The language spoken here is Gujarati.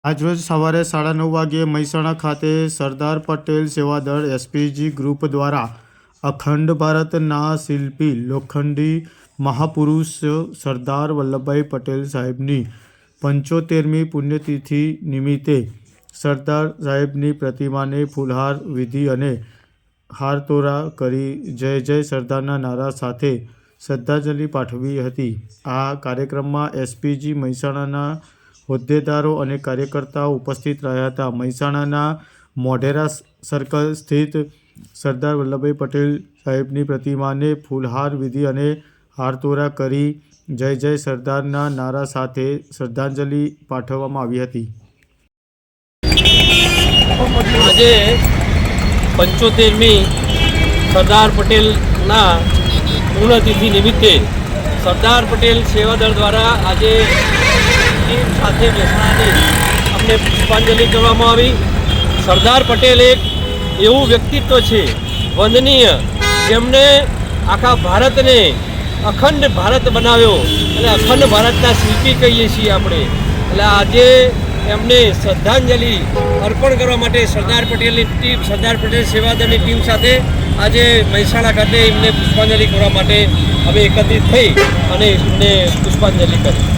આજરોજ સવારે 9:30 વાગ્યે મહેસાણા ખાતે સરદાર પટેલ સેવાદળ એસપીજી ગ્રુપ દ્વારા અખંડ ભારતના શિલ્પી લોખંડી મહાપુરુષ સરદાર વલ્લભભાઈ પટેલ સાહેબની 75મી પુણ્યતિથિ નિમિત્તે સરદાર સાહેબની પ્રતિમાને ફૂલહાર વિધિ અને હારતોરા કરી જય જય સરદારના નારા સાથે શ્રદ્ધાંજલિ પાઠવી હતી। આ કાર્યક્રમમાં એસપીજી મહેસાણાના હોદ્દેદારો અને કાર્યકર્તાઓ ઉપસ્થિત રહ્યા હતા। મહેસાણાના મોઢેરા સર્કલ સ્થિત સરદાર વલ્લભભાઈ પટેલ સાહેબની પ્રતિમાને ફૂલહાર વિધિ અને હારતોરા કરી જય જય સરદારના નારા સાથે શ્રદ્ધાંજલિ પાઠવવામાં આવી હતી। આજે 75મી સરદાર પટેલના પૂર્ણતિથિ નિમિત્તે સરદાર પટેલ સેવાદળ દ્વારા આજે ટીમ સાથે બેસણાની અમને પુષ્પાંજલિ કરવામાં આવી। સરદાર પટેલ એક એવું વ્યક્તિત્વ છે વંદનીય, જેમણે આખા ભારતને અખંડ ભારત બનાવ્યો અને અખંડ ભારતના શિલ્પી કહીએ છીએ આપણે। એટલે આજે એમને શ્રદ્ધાંજલિ અર્પણ કરવા માટે સરદાર પટેલની ટીમ, સરદાર પટેલ સેવાદળની ટીમ સાથે આજે મહેસાણા ખાતે એમને પુષ્પાંજલિ કરવા માટે અમે એકત્રિત થઈ અને એમને પુષ્પાંજલિ કરી।